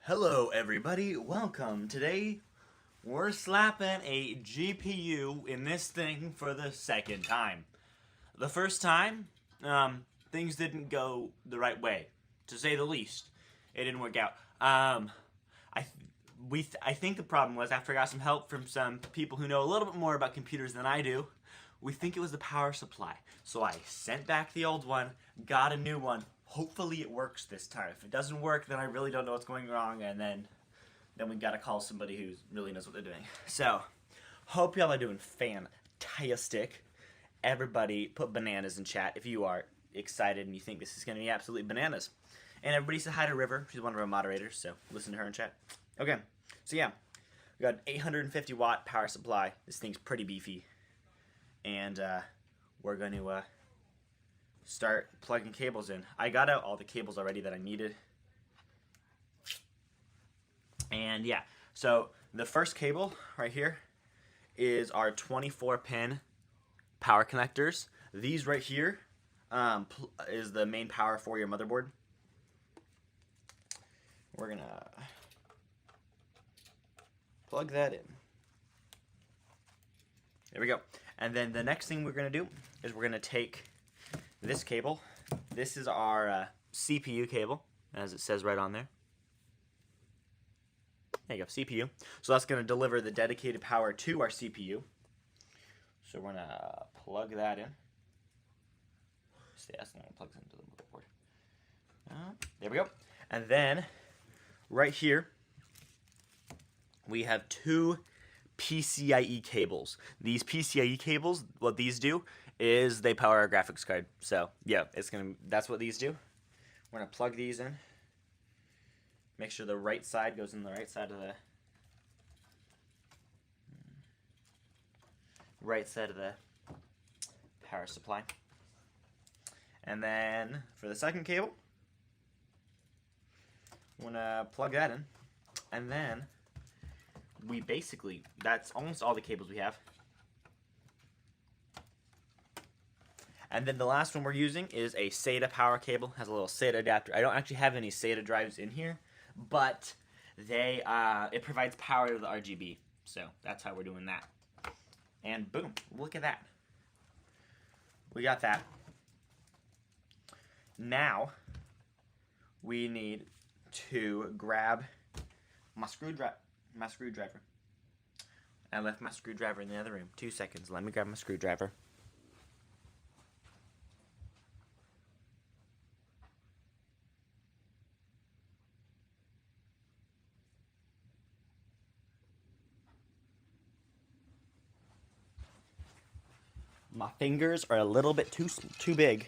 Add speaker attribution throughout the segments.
Speaker 1: Hello everybody, welcome. Today we're slapping a GPU in this thing for the second time. The first time, things didn't go the right way, to say the least. It didn't work out. I think the problem was, after I got some help from some people who know a little bit more about computers than I do, we think it was the power supply. So I sent back the old one, got a new one. Hopefully it works this time. If it doesn't work, then I really don't know what's going wrong, and then we gotta call somebody who really knows what they're doing. So, hope y'all are doing fantastic. Everybody put bananas in chat if you are excited and you think this is gonna be absolutely bananas. And everybody say hi to River. She's one of our moderators, so listen to her in chat. Okay, so yeah, we got an 850 watt power supply. This thing's pretty beefy. And we're going to start plugging cables in. I got out all the cables already that I needed. And yeah, so the first cable right here is our 24-pin power connectors. These right here is the main power for your motherboard. We're going to plug that in. There we go. And then the next thing we're going to do is we're going to take this cable. This is our CPU cable, as it says right on there. There you go, CPU. So that's going to deliver the dedicated power to our CPU. So we're going to plug that in. See, that's the one that plugs into the motherboard. There we go. And then right here, we have two PCIe cables. These PCIe cables, what these do is they power our graphics card. So yeah, that's what these do. We're gonna plug these in. Make sure the right side goes in the right side of the power supply. And then for the second cable, I'm gonna plug that in, and then that's almost all the cables we have. And then the last one we're using is a SATA power cable. Has a little SATA adapter. I don't actually have any SATA drives in here, but it provides power to the RGB. So that's how we're doing that. And boom, look at that. We got that. Now we need to grab my screwdriver. I left my screwdriver in the other room. 2 seconds. Let me grab my screwdriver. My fingers are a little bit too big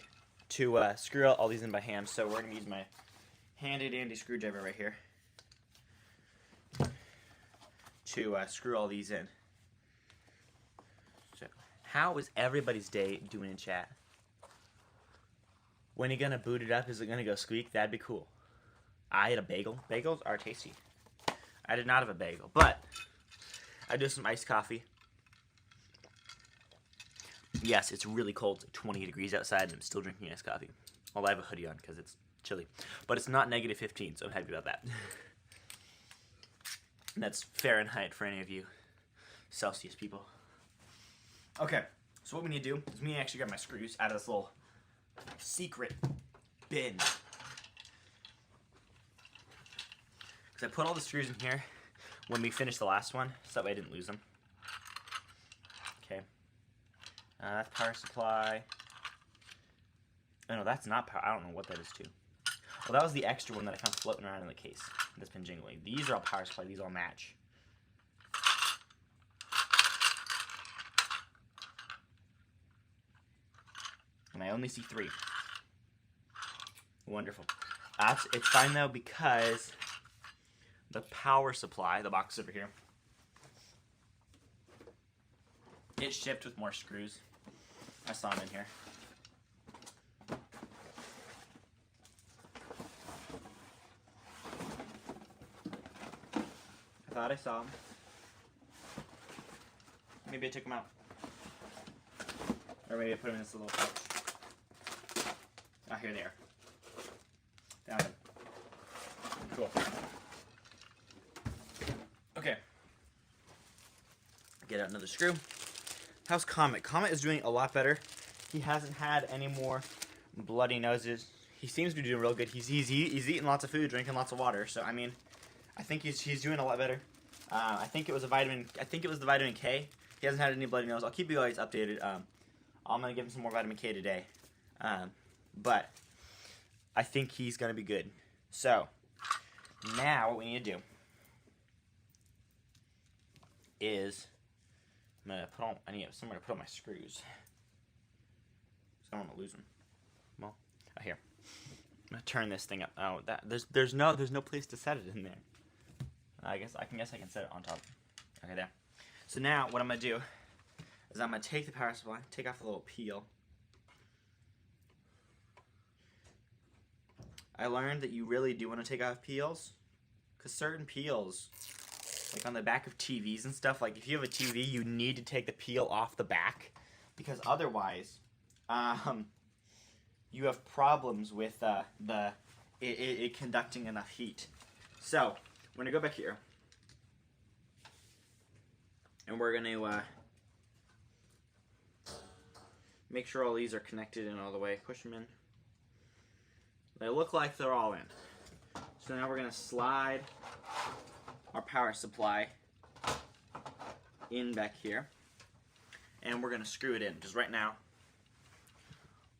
Speaker 1: to screw out all these in by hand, so we're gonna use my handy dandy screwdriver right here to screw all these in. So, how is everybody's day doing in chat? When are you gonna boot it up? Is it gonna go squeak? That'd be cool. I had a bagel. Bagels are tasty. I did not have a bagel, but I do some iced coffee. Yes, it's really cold. It's 20 degrees outside, and I'm still drinking iced coffee. Well, I have a hoodie on because it's chilly, but it's not negative 15, so I'm happy about that. And that's Fahrenheit for any of you Celsius people. Okay, so what we need to do is me actually grab my screws out of this little secret bin. Because I put all the screws in here when we finished the last one, so that way I didn't lose them. Okay. That's power supply. Oh no, that's not power. I don't know what that is too. Well, that was the extra one that I found floating around in the case that's been jingling. These are all power supply. These all match. And I only see 3. Wonderful. It's fine though, because the power supply, the box over here, it shipped with more screws. I saw them in here. I thought I saw them. Maybe I took them out. Or maybe I put them in this little pouch. Ah, here they are. Found them. Cool. Get out another screw. How's Comet? Comet is doing a lot better. He hasn't had any more bloody noses. He seems to be doing real good. He's eating lots of food, drinking lots of water. So I mean, I think he's doing a lot better. I think it was the vitamin K. He hasn't had any bloody nose. I'll keep you guys updated. I'm gonna give him some more vitamin K today. But I think he's gonna be good. So now what we need to do is I need somewhere to put on my screws. So I don't want to lose them. Well, here. I'm gonna turn this thing up. Oh, there's no place to set it in there. I guess I can set it on top. Okay, there. So now what I'm gonna do is I'm gonna take the power supply, take off the little peel. I learned that you really do want to take off peels, because certain peels, like on the back of TVs and stuff, like if you have a TV, you need to take the peel off the back, because otherwise, you have problems with it conducting enough heat. So we're gonna go back here, and we're gonna make sure all these are connected in all the way. Push them in. They look like they're all in. So now we're gonna slide our power supply in back here, and we're gonna screw it in. Just right now,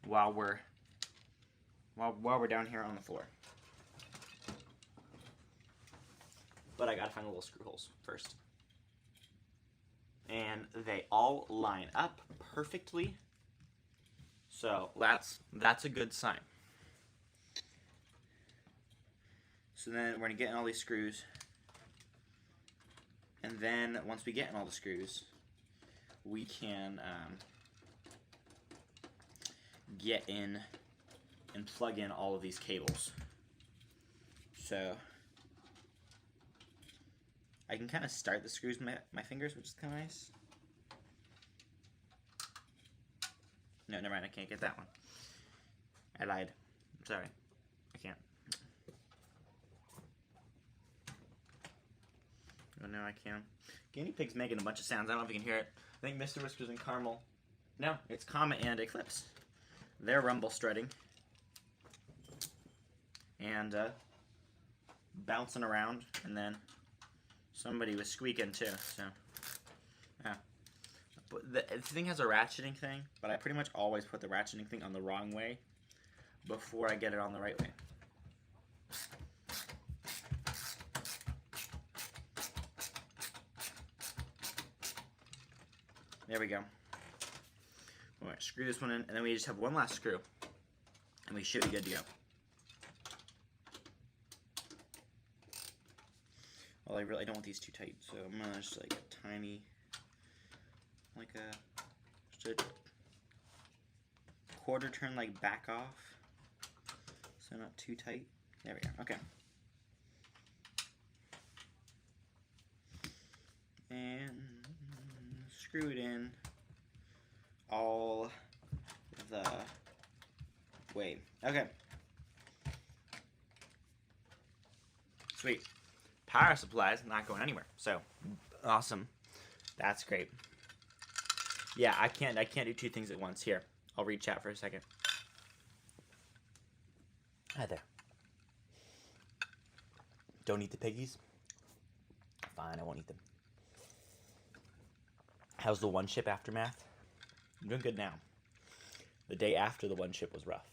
Speaker 1: while we're down here on the floor. But I gotta find the little screw holes first. And they all line up perfectly. So that's a good sign. So then we're gonna get in all these screws. And then once we get in all the screws, we can get in and plug in all of these cables. So I can kind of start the screws with my fingers, which is kind of nice. No, never mind, I can't get that one. I lied. I'm sorry. I can't. Oh, no, I can. Guinea Pig's making a bunch of sounds. I don't know if you can hear it. I think Mr. Whiskers and Caramel. No, it's Comet and Eclipse. They're rumble strutting. And bouncing around. And then somebody was squeaking too. So, yeah. But the thing has a ratcheting thing, but I pretty much always put the ratcheting thing on the wrong way before I get it on the right way. There we go. All right, screw this one in, and then we just have one last screw, and we should be good to go. Well, I really don't want these too tight, so I'm gonna just like a tiny, just a quarter turn, like back off, so not too tight. There we go. Okay. And screw it in all the way. Okay. Sweet. Power supply is not going anywhere. So awesome. That's great. Yeah, I can't do two things at once. Here, I'll read chat for a second. Hi there. Don't eat the piggies? Fine, I won't eat them. How's the one ship aftermath? I'm doing good now. The day after the one ship was rough.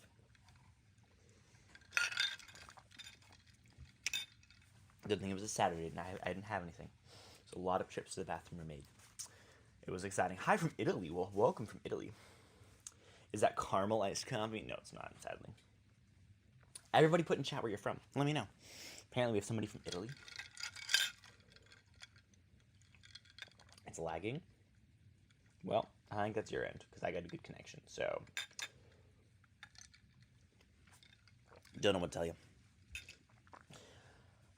Speaker 1: Good thing it was a Saturday and I didn't have anything. So a lot of trips to the bathroom were made. It was exciting. Hi from Italy. Well, welcome from Italy. Is that caramel iced coffee? No, it's not, sadly. Everybody put in chat where you're from. Let me know. Apparently we have somebody from Italy. It's lagging. Well, I think that's your end, because I got a good connection, so don't know what to tell you.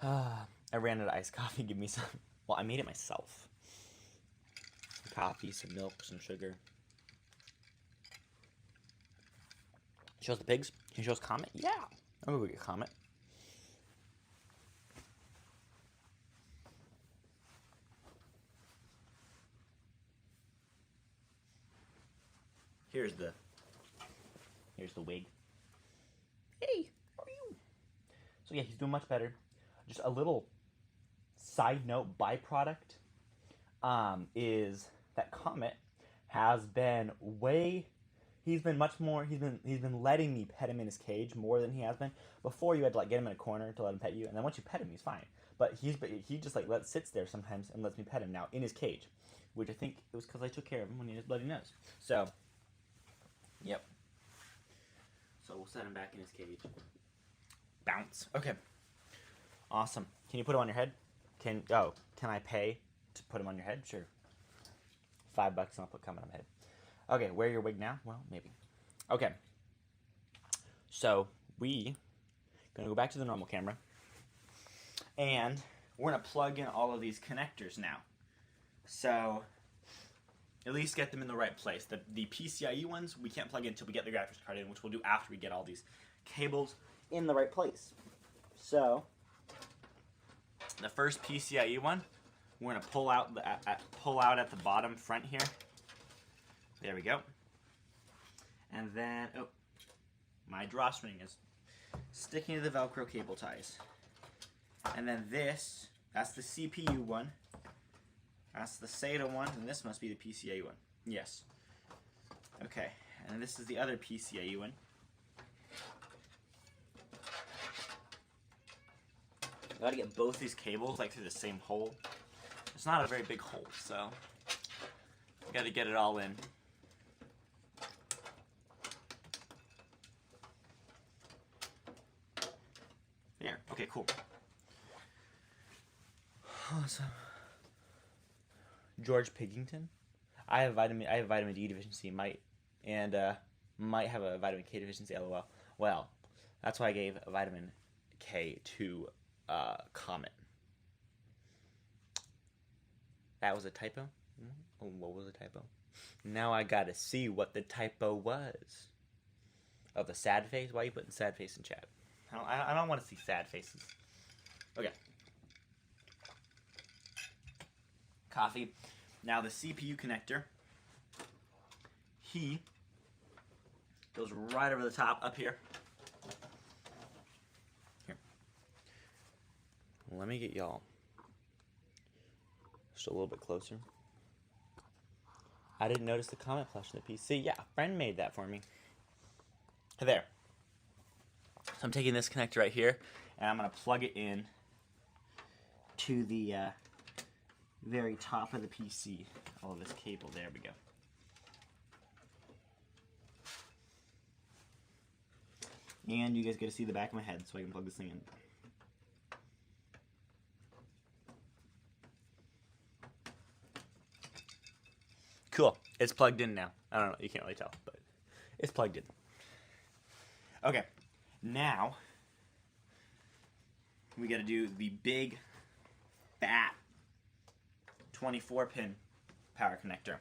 Speaker 1: I ran out of iced coffee. Give me some. Well, I made it myself. Some coffee, some milk, some sugar. Shows the pigs? Can you show us Comet? Yeah! I'm gonna go get Comet. Here's the wig. Hey, how are you? So yeah, he's doing much better. Just a little side note byproduct is that Comet has been he's been letting me pet him in his cage more than he has been. Before, you had to like get him in a corner to let him pet you, and then once you pet him, he's fine. But he just like sits there sometimes and lets me pet him now in his cage, which I think it was because I took care of him when he had his bloody nose. So, yep. So we'll set him back in his cage. Bounce. Okay. Awesome. Can you put him on your head? Can I pay to put him on your head? Sure. $5 and I'll put Comet on my head. Okay, wear your wig now? Well, maybe. Okay. So we gonna go back to the normal camera, and we're gonna plug in all of these connectors now. So at least get them in the right place. The PCIe ones we can't plug in until we get the graphics card in, which we'll do after we get all these cables in the right place. So the first PCIe one, we're gonna pull out at the bottom front here. There we go. And then, oh, my drawstring is sticking to the Velcro cable ties. And then this, that's the CPU one. That's the SATA one, and this must be the PCIe one. Yes. Okay, and this is the other PCIe one. I gotta get both these cables like through the same hole. It's not a very big hole, so I gotta get it all in. There. Okay, cool. Awesome. George Piggington. I have vitamin D deficiency, might have a vitamin K deficiency. LOL. Well, that's why I gave vitamin K to Comet. That was a typo? What was a typo? Now I gotta see what the typo was. Of the sad face? Why are you putting sad face in chat? I don't want to see sad faces. Okay. Coffee. Now the CPU connector, he goes right over the top up here. Here. Let me get y'all just a little bit closer. I didn't notice the comment flash in the PC. Yeah, a friend made that for me. There. So I'm taking this connector right here, and I'm going to plug it in to the very top of the PC. All of this cable. There we go. And you guys get to see the back of my head so I can plug this thing in. Cool. It's plugged in now. I don't know. You can't really tell, but it's plugged in. Okay. Now, we got to do the big, fat 24-pin power connector.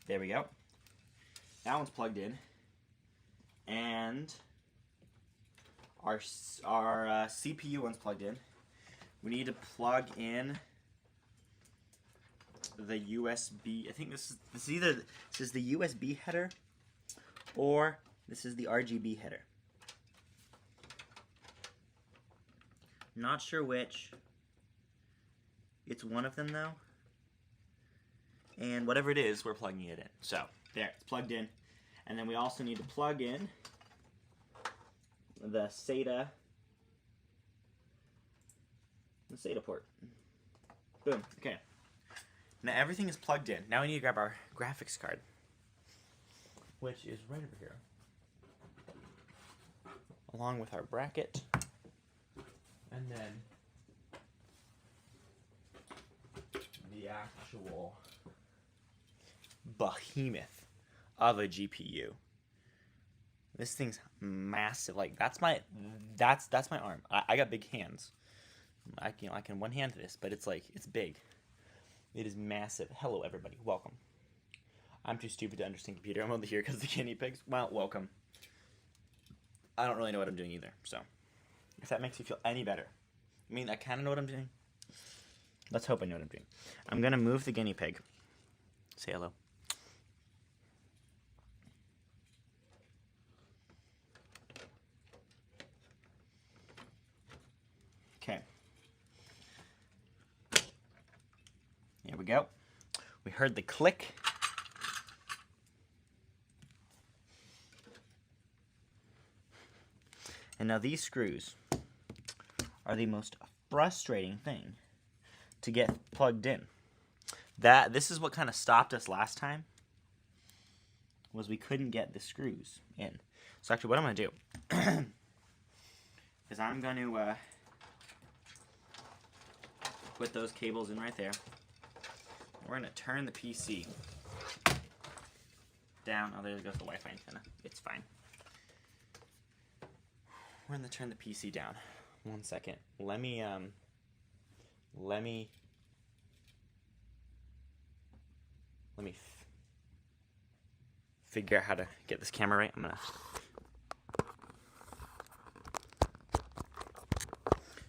Speaker 1: There we go. That one's plugged in. And our CPU one's plugged in. We need to plug in the USB. I think this is the USB header, or this is the RGB header. Not sure which. It's one of them though. And whatever it is, we're plugging it in. So there, it's plugged in. And then we also need to plug in the SATA port. Boom. Okay. Now everything is plugged in. Now we need to grab our graphics card, which is right over here, along with our bracket, and then the actual behemoth of a GPU. This thing's massive. Like that's my arm. I got big hands. I can one hand this, but it's big. It is massive. Hello everybody, welcome. I'm too stupid to understand computer. I'm only here because the guinea pigs. Well, welcome. I don't really know what I'm doing either. So if that makes you feel any better. I mean, I kind of know what I'm doing. Let's hope I know what I'm doing. I'm going to move the guinea pig. Say hello. Okay. Here we go. We heard the click. And now these screws are the most frustrating thing to get plugged in. This is what kind of stopped us last time, was we couldn't get the screws in. So actually what I'm going to do is I'm going to put those cables in right there. We're going to turn the PC down. Oh, there goes the Wi-Fi antenna. It's fine. We're going to turn the PC down. 1 second. Let me figure out how to get this camera right. I'm gonna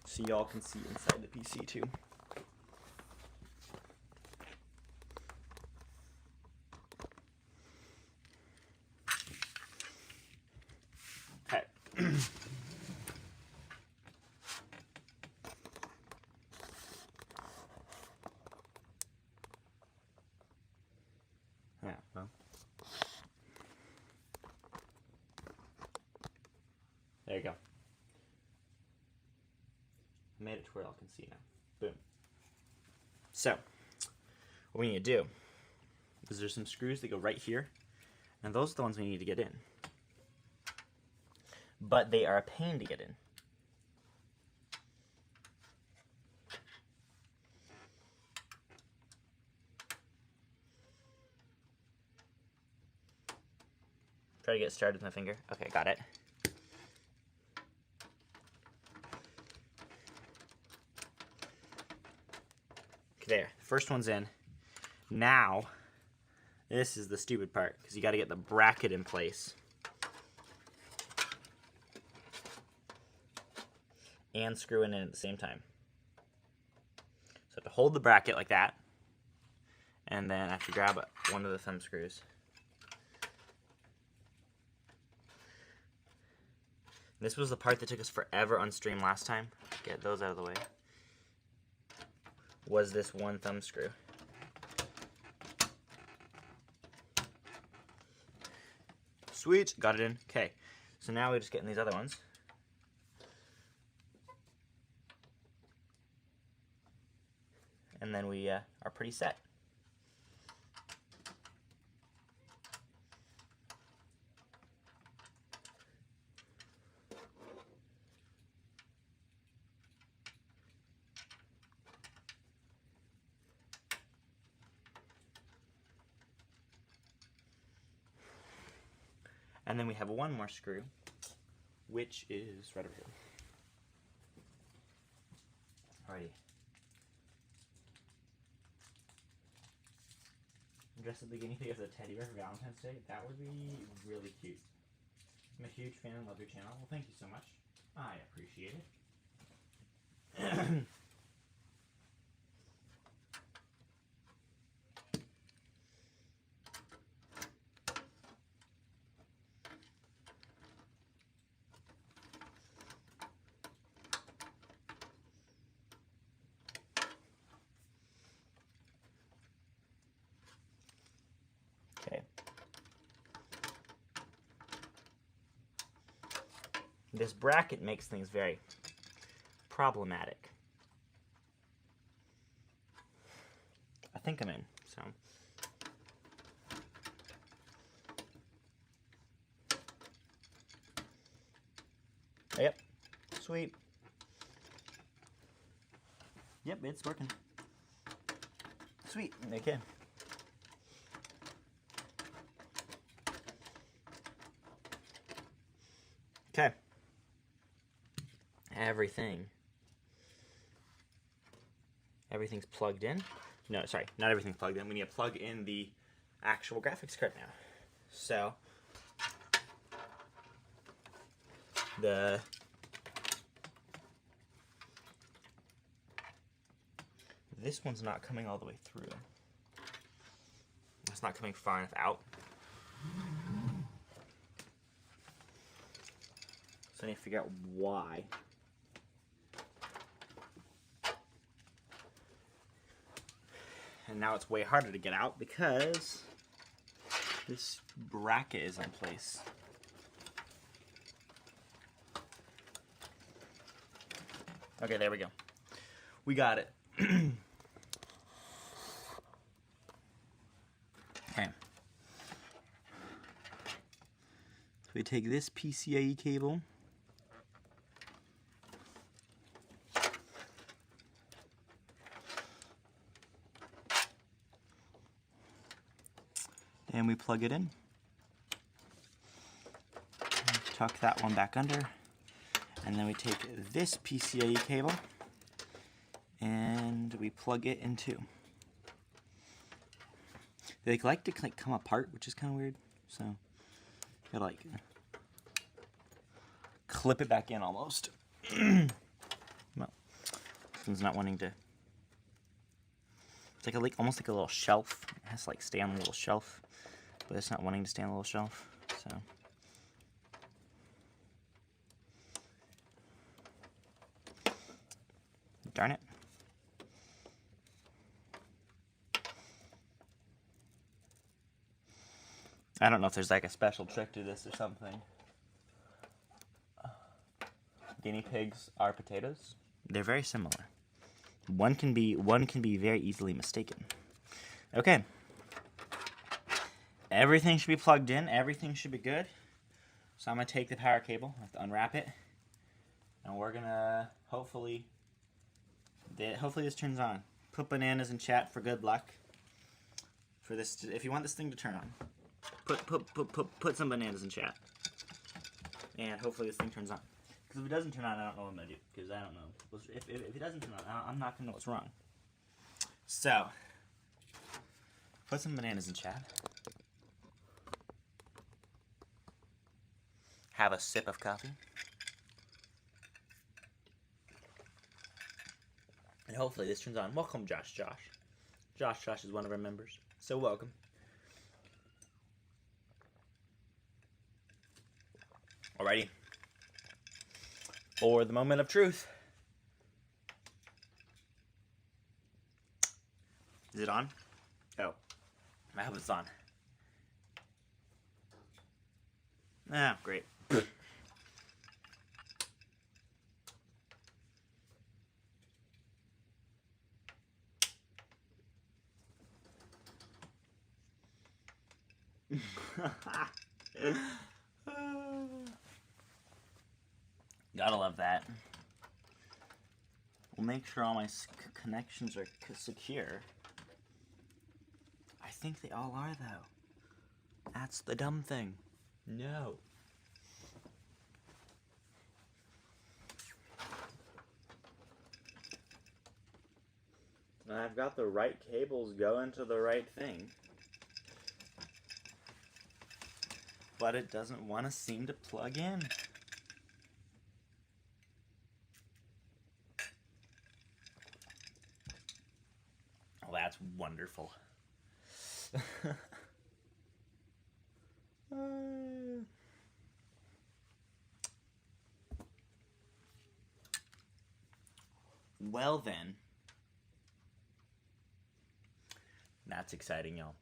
Speaker 1: so y'all can see inside the PC too. Okay. Yeah, well. There you go. I made it to where y'all can see now. Boom. So, what we need to do is there's some screws that go right here, and those are the ones we need to get in. But they are a pain to get in. Try to get started with my finger. Okay, got it. Okay, there. First one's in. Now, this is the stupid part, because you got to get the bracket in place. And screw it in at the same time. So to hold the bracket like that, and then I have to grab one of the thumb screws. This was the part that took us forever on stream last time. Get those out of the way. Was this one thumb screw. Sweet, got it in. Okay, so now we're just getting these other ones. And then we are pretty set. And then we have one more screw, which is right over here. Alrighty. Dress up the guinea pig as a teddy bear for Valentine's Day. That would be really cute. I'm a huge fan and love your channel. Well, thank you so much. I appreciate it. Okay. This bracket makes things very problematic. I think I'm in, so. Yep, sweet. Yep, it's working. Sweet, okay. Okay. Everything's plugged in. No, sorry, not everything's plugged in. We need to plug in the actual graphics card now. So, This one's not coming all the way through. It's not coming far enough out. So I need to figure out why. And now it's way harder to get out because this bracket is in place. Okay, there we go. We got it. Okay. So we take this PCIe cable. And we plug it in. Tuck that one back under. And then we take this PCIe cable and we plug it in too. They like to come apart, which is kind of weird. So you gotta like clip it back in almost. Well, this one's not wanting to. It's like almost like a little shelf. It has to like stay on a little shelf, but it's not wanting to stay on a little shelf. So. Darn it. I don't know if there's like a special trick to this or something. Guinea pigs are potatoes. They're very similar. One can be very easily mistaken. Okay. Everything should be plugged in. Everything should be good. So I'm gonna take the power cable. I have to unwrap it, and we're gonna hopefully this turns on. Put bananas in chat for good luck. For this, if you want this thing to turn on. Put some bananas in chat. And hopefully this thing turns on. Because if it doesn't turn on, I don't know what I'm going to do. Because I don't know. If it doesn't turn on, I'm not going to know what's wrong. So, put some bananas in chat. Have a sip of coffee. And hopefully this turns on. Welcome, Josh. Josh is one of our members. So welcome. Alrighty. For the moment of truth. Is it on? Oh. I hope it's on. Ah, great. Gotta love that. We'll make sure all my connections are secure. I think they all are, though. That's the dumb thing. No. I've got the right cables going to the right thing. But it doesn't want to seem to plug in. Oh, that's wonderful. Well then. That's exciting, y'all.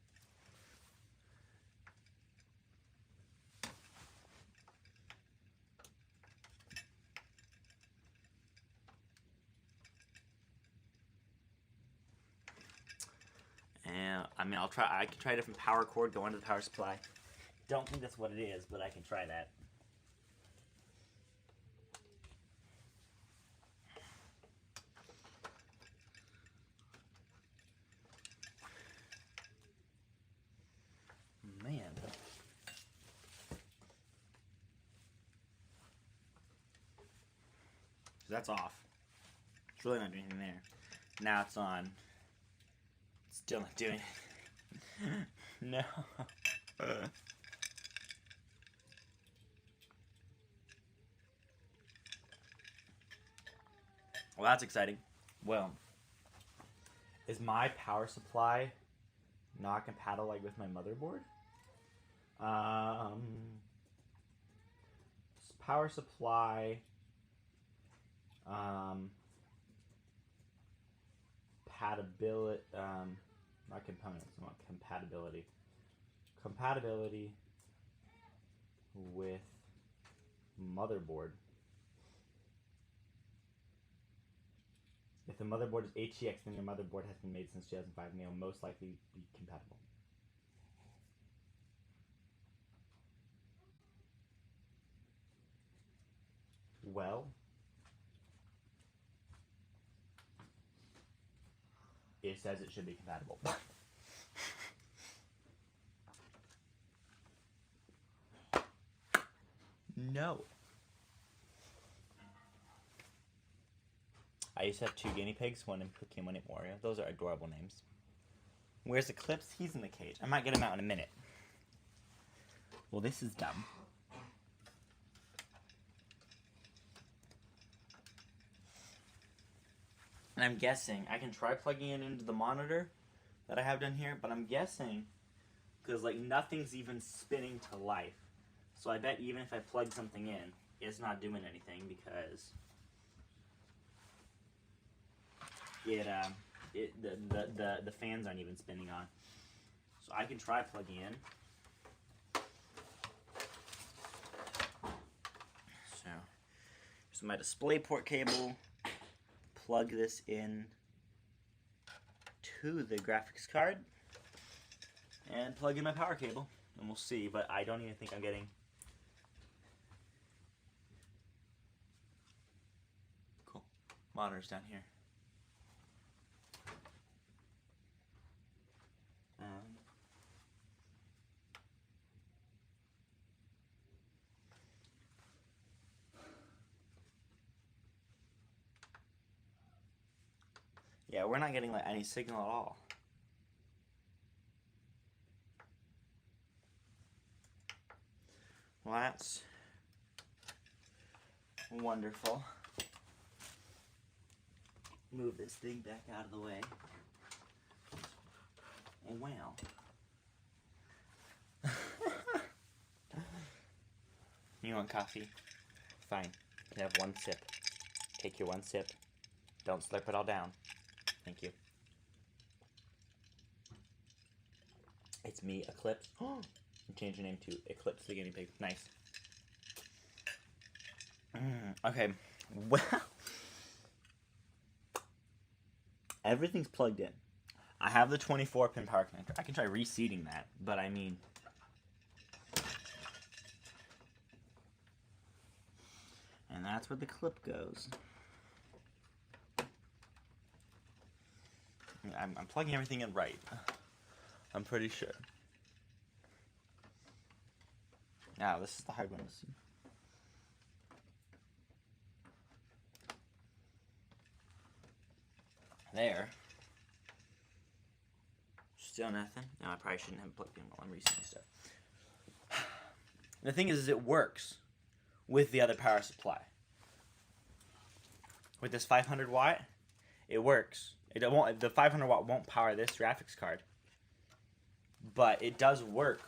Speaker 1: And I mean, I can try a different power cord, go into the power supply. Don't think that's what it is, but I can try that. Man. So that's off. It's really not doing anything there. Now it's on. Still not doing it. No. Well, that's exciting. Well, is my power supply not compatible like with my motherboard? Power supply. Compatibility. Not components. I want compatibility. Compatibility with motherboard. If the motherboard is HEX, then your motherboard has been made since 2005 and they'll most likely be compatible. Well, it says it should be compatible. No. I used to have 2 guinea pigs, one named Cookie and one named Oreo. Those are adorable names. Where's Eclipse? He's in the cage. I might get him out in a minute. Well, this is dumb. And I'm guessing, I can try plugging it into the monitor that I have done here, but I'm guessing, because like nothing's even spinning to life. So I bet even if I plug something in, it's not doing anything because the fans aren't even spinning on. So I can try plugging in. So here's my DisplayPort cable. Plug this in to the graphics card and plug in my power cable, and we'll see. But I don't even think I'm getting. Cool. Monitor's down here. Yeah, we're not getting like any signal at all. Well, that's wonderful. Move this thing back out of the way. And wow. You want coffee? Fine. You can have one sip. Take your one sip. Don't slurp it all down. Thank you. It's me, Eclipse. Change your name to Eclipse the Guinea Pig. Nice. Okay. Well, everything's plugged in. I have the 24-pin power connector. I can try reseating that, but I mean... And that's where the clip goes. I'm plugging everything in right. I'm pretty sure. Now, this is the hard one to see. There. Still nothing. No, I probably shouldn't have plugged in while I'm reseating stuff. The thing is it works with the other power supply. With this 500 watt, it works. It won't. The 500 watt won't power this graphics card, but it does work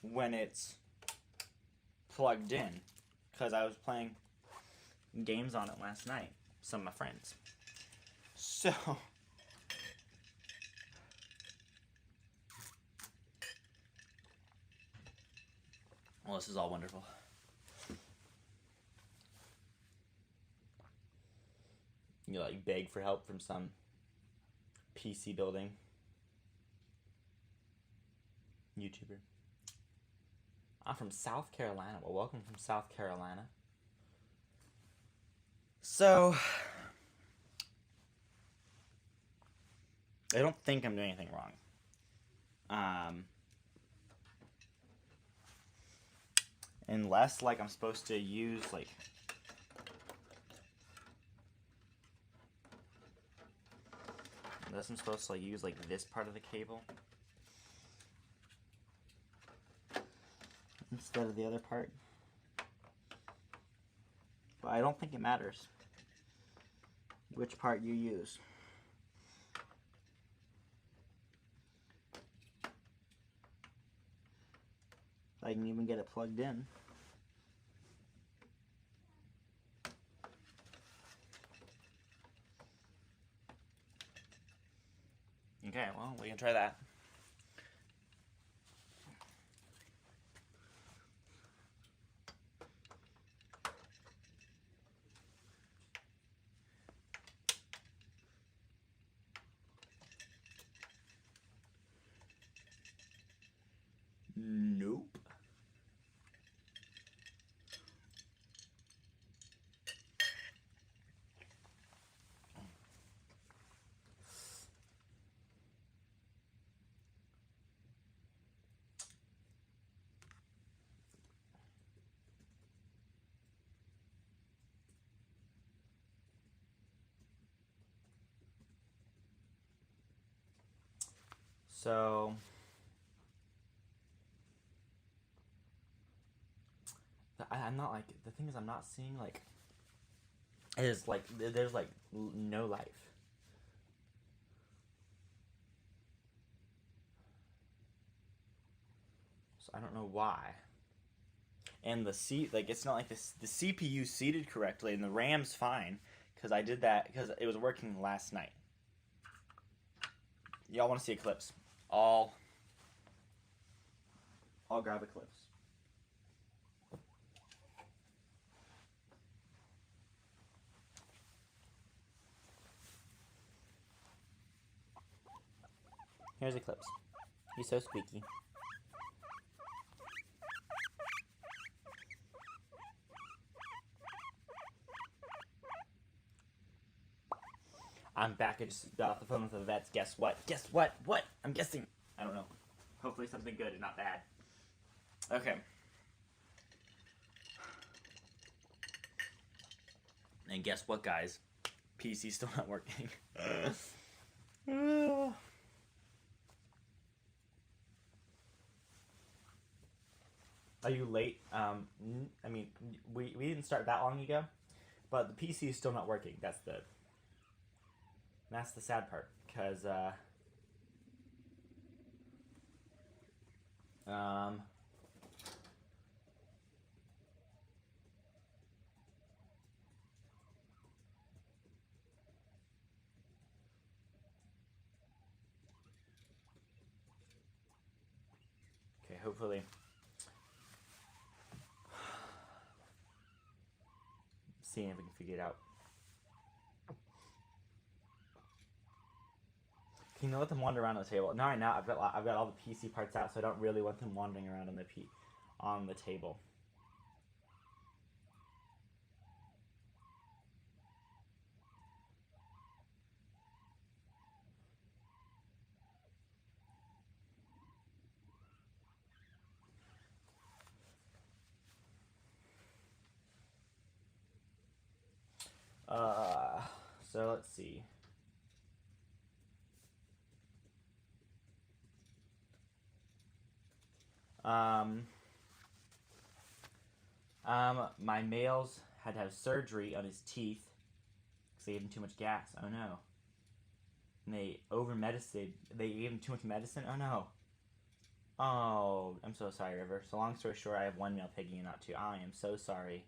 Speaker 1: when it's plugged in. Because I was playing games on it last night. Some of my friends. So. Well, this is all wonderful. You like beg for help from some PC building YouTuber. I'm from South Carolina. Well, welcome from South Carolina. So, I don't think I'm doing anything wrong. Unless, like, I'm supposed to use, like... Unless I'm supposed to, like, use, like, this part of the cable. Instead of the other part. But I don't think it matters. which part you use. I can even get it plugged in. Okay, well, we can try that. Nope. So I'm not like, the thing is I'm not seeing like, is like there's like no life. So I don't know why. And the like it's not like this, the CPU seated correctly and the RAM's fine because I did that because it was working last night. Y'all want to see Eclipse? I'll grab Eclipse. Here's Eclipse. He's so squeaky. I'm back. I just got off the phone with the vets. Guess what? Guess what? What? I'm guessing. I don't know. Hopefully something good and not bad. Okay. And guess what, guys? PC's still not working. Are you late? I mean, we didn't start that long ago, but the PC is still not working. That's the sad part, because okay, hopefully. Seeing if we can figure it out. Can you let them wander around the table? No, right now I've got all the PC parts out, so I don't really want them wandering around on the table. So let's see. My males had to have surgery on his teeth because they gave him too much gas. Oh no. And they They gave him too much medicine. Oh no. Oh, I'm so sorry, River. So long story short, I have one male piggy and not two. I am so sorry.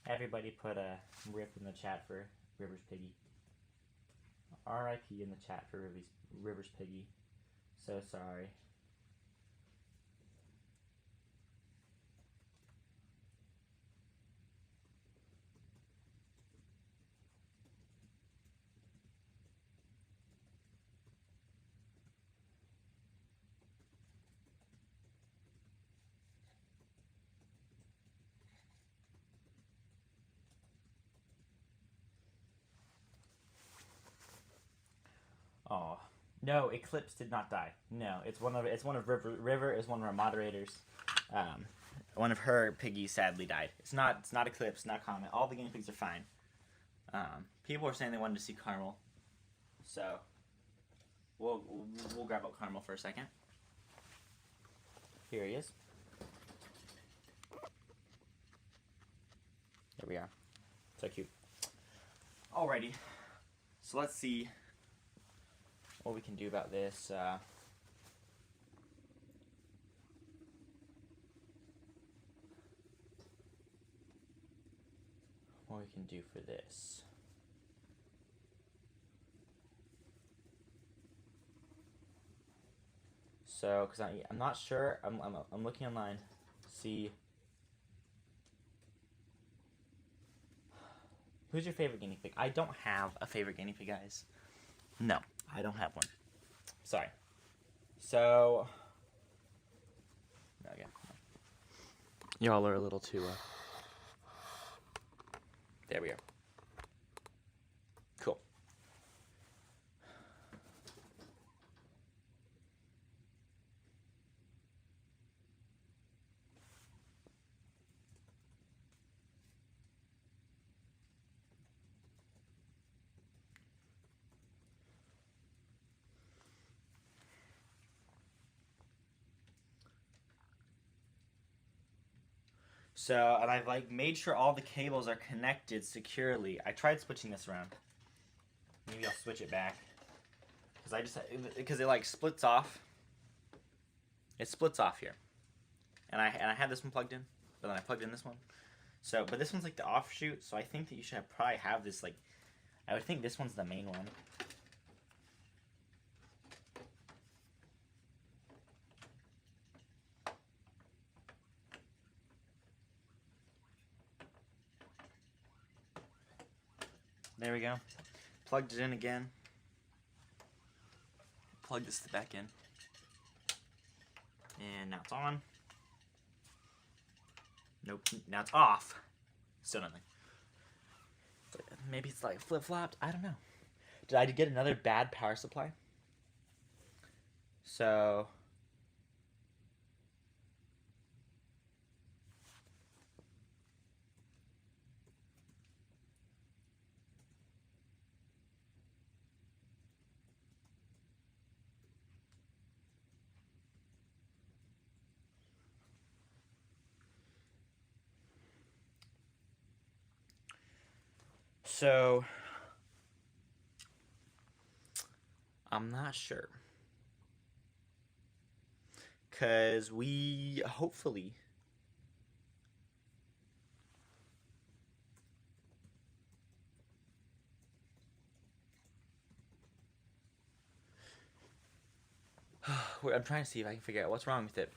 Speaker 1: Everybody put a rip in the chat for River's piggy. R.I.P. in the chat for River's piggy. So sorry. Oh no, Eclipse did not die. No, it's one of River is one of our moderators. One of her piggies sadly died. It's not Eclipse, not Comet. All the guinea pigs are fine. People are saying they wanted to see Caramel, so we'll grab up Caramel for a second. Here he is. There we are. So cute. Alrighty. So let's see what we can do about this. What we can do for this. So, because I'm not sure, I'm looking online, see. Who's your favorite guinea pig? I don't have a favorite guinea pig, guys. No, I don't have one. Sorry. So, okay. Y'all are a little too. There we are. Cool. So, and I've like made sure all the cables are connected securely. I tried switching this around. Maybe I'll switch it back. Because it like splits off. It splits off here. And I had this one plugged in, but then I plugged in this one. So, but this one's like the offshoot, so I think that you should probably have this like, I would think this one's the main one. There we go. Plugged it in again. Plug this back in. And now it's on. Nope. Now it's off. Still nothing. Maybe it's like flip-flopped. I don't know. Did I get another bad power supply? So... So, I'm not sure. Because we hopefully... I'm trying to see if I can figure out what's wrong with it.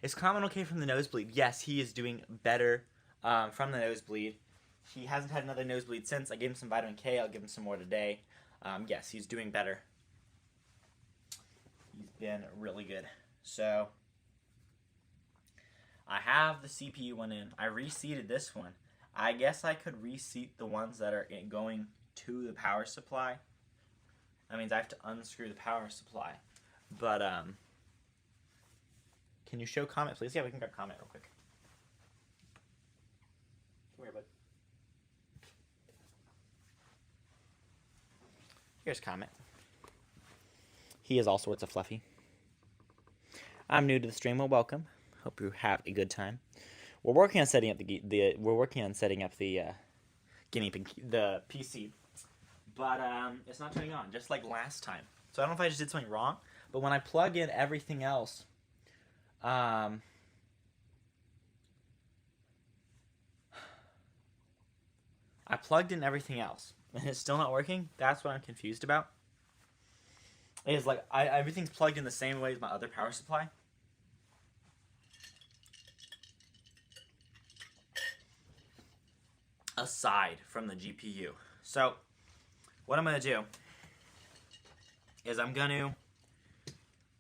Speaker 1: Is Common okay from the nosebleed? Yes, he is doing better from the nosebleed. He hasn't had another nosebleed since. I gave him some vitamin K. I'll give him some more today. Yes, he's doing better. He's been really good. So, I have the CPU one in. I reseated this one. I guess I could reseat the ones that are going to the power supply. That means I have to unscrew the power supply. But, can you show comment, please? Yeah, we can grab comment real quick. Come here, bud. Here's comment. He is all sorts of fluffy. I'm new to the stream. Well, welcome. Hope you have a good time. We're working on setting up the guinea pig, the PC, but it's not turning on, just like last time. So I don't know if I just did something wrong, but when I plug in everything else, I plugged in everything else, and it's still not working. That's what I'm confused about. Is like everything's plugged in the same way as my other power supply. Aside from the GPU. So, what I'm going to do is I'm going to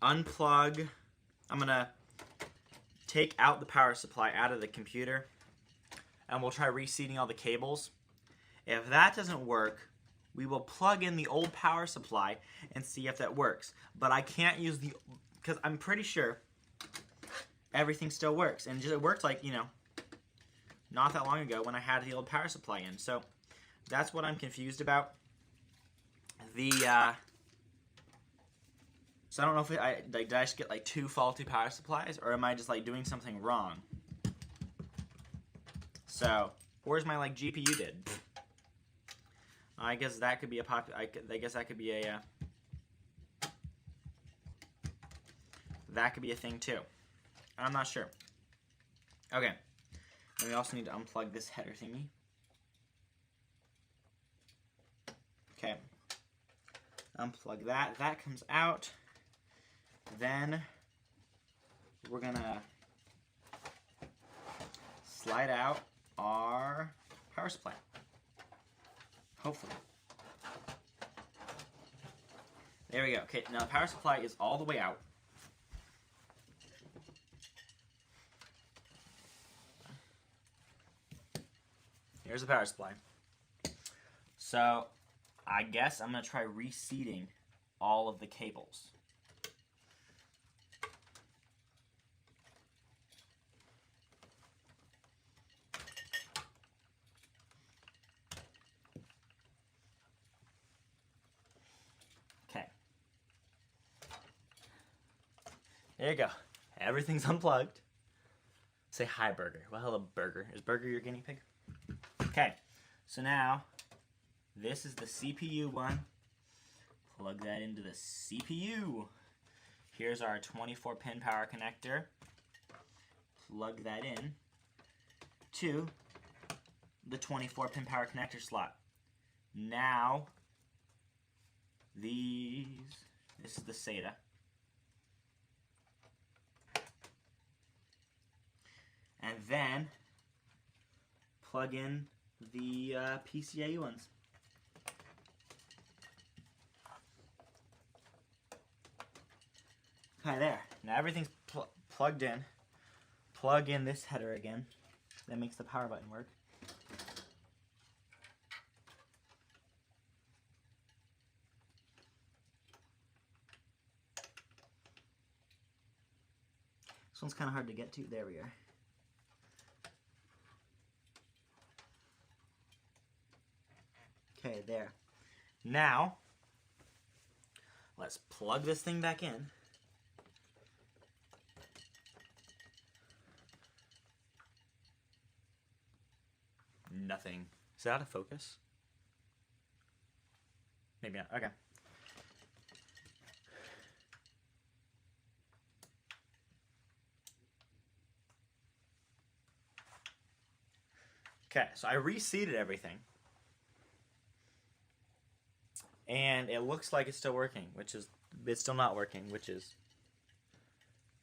Speaker 1: unplug, I'm going to take out the power supply out of the computer, and we'll try reseating all the cables. If that doesn't work, we will plug in the old power supply and see if that works. But I can't use the, because I'm pretty sure everything still works. And it worked like, you know, not that long ago when I had the old power supply in. So that's what I'm confused about. So I don't know if did I just get like 2 faulty power supplies, or am I just like doing something wrong? So where's my like GPU did? I guess that could be a I guess that could be a that could be a thing too. I'm not sure. Okay. And we also need to unplug this header thingy. Okay. Unplug that. That comes out. Then we're gonna slide out our power supply. Hopefully. There we go. Okay, now the power supply is all the way out. Here's the power supply. So, I guess I'm going to try reseating all of the cables. Okay. There you go. Everything's unplugged. Say hi, Burger. Well, hello, Burger. Is Burger your guinea pig? Okay, so now this is the CPU one. Plug that into the CPU. Here's our 24-pin power connector. Plug that in to the 24-pin power connector slot. Now, this is the SATA. And then plug in the PCIe ones. Okay, there. Now everything's plugged in. Plug in this header again. That makes the power button work. This one's kind of hard to get to. There we are. Okay, there. Now, let's plug this thing back in. Nothing. Is that out of focus? Maybe not. Okay. Okay, so I reseated everything. And it looks like it's still working, it's still not working, which is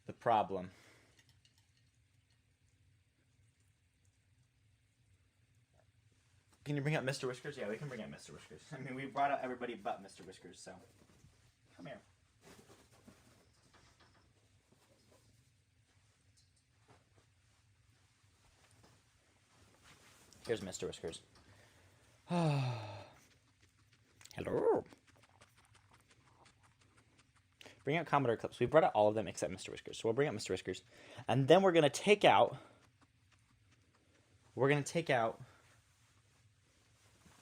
Speaker 1: the problem. Can you bring up Mr. Whiskers? Yeah, we can bring up Mr. Whiskers. I mean, we brought out everybody but Mr. Whiskers, so come here. Here's Mr. Whiskers. Hello. Bring out Commodore clips. We brought out all of them except Mr. Whiskers. So we'll bring out Mr. Whiskers. And then we're going to take out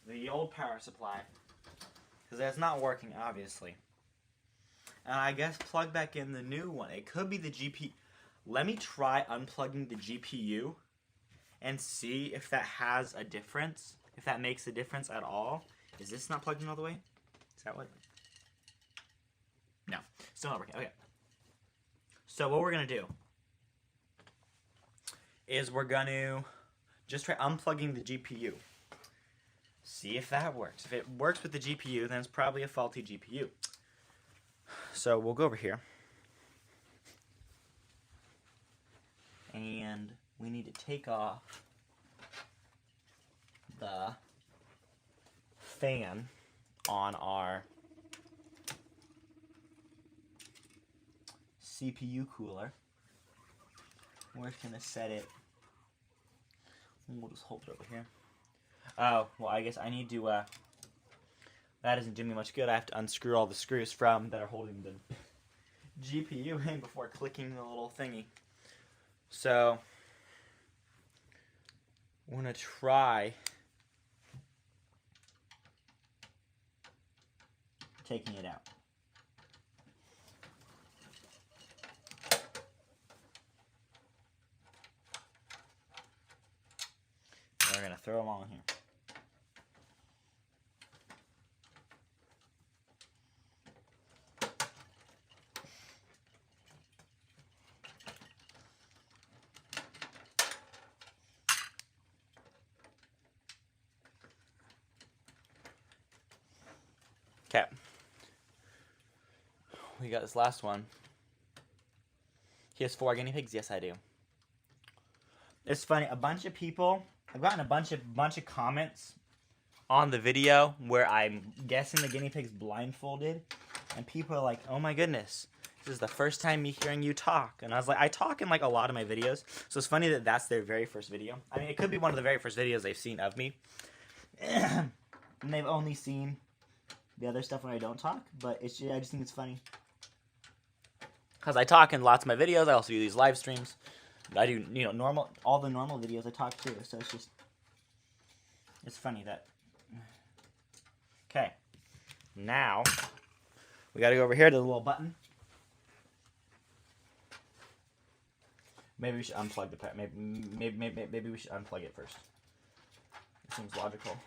Speaker 1: the old power supply. Because that's not working, obviously. And I guess plug back in the new one. It could be the GPU. Let me try unplugging the GPU and see if that has a difference. If that makes a difference at all. Is this not plugged in all the way? Is that what? No, still not working. Okay. So what we're going to do is we're going to just try unplugging the GPU. See if that works. If it works with the GPU, then it's probably a faulty GPU. So we'll go over here. And we need to take off the fan on our CPU cooler. We're just going to set it. We'll just hold it over here. Oh, well, I guess I need to, that doesn't do me much good. I have to unscrew all the screws that are holding the GPU in before clicking the little thingy. So, we're going to try taking it out. We're going to throw them all in here. Okay. We got this last one. He has 4 guinea pigs? Yes, I do. It's funny. A bunch of people... I've gotten a bunch of comments on the video where I'm guessing the guinea pigs blindfolded. And people are like, oh my goodness. This is the first time me hearing you talk. And I was like, I talk in like a lot of my videos. So it's funny that that's their very first video. I mean, it could be one of the very first videos they've seen of me. And they've only seen the other stuff when I don't talk. But I just think it's funny. Because I talk in lots of my videos. I also do these live streams. I do, all the normal videos I talk too. So it's funny that. Okay. Now, we got to go over here to the little button. Maybe we should unplug the maybe we should unplug it first. It seems logical.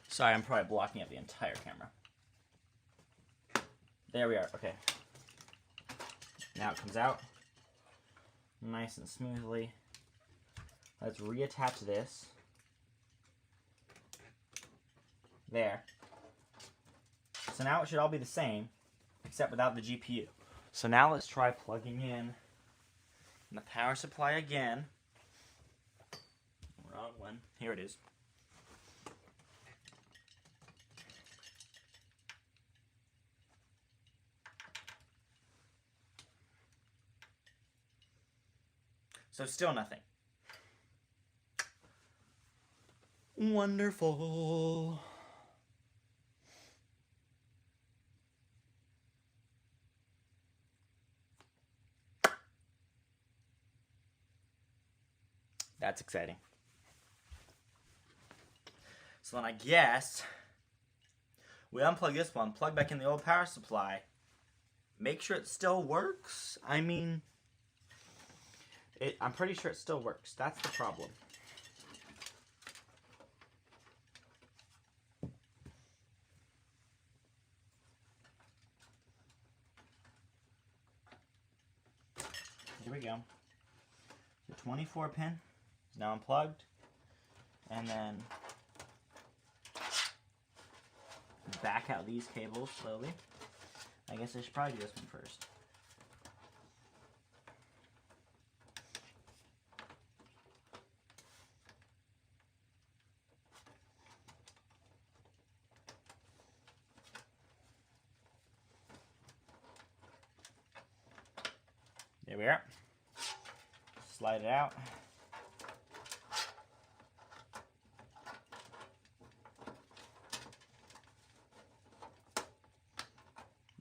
Speaker 1: Sorry, I'm probably blocking up the entire camera. There we are. Okay. Now it comes out nice and smoothly. Let's reattach this. There. So now it should all be the same, except without the GPU. So now let's try plugging in the power supply again. Wrong one. Here it is. So still nothing. Wonderful. That's exciting. So then I guess we unplug this one, plug back in the old power supply, make sure it still works. I mean, I'm pretty sure it still works. That's the problem. Here we go. The 24 pin is now unplugged. And then back out these cables slowly. I guess I should probably do this one first. There we are. Slide it out.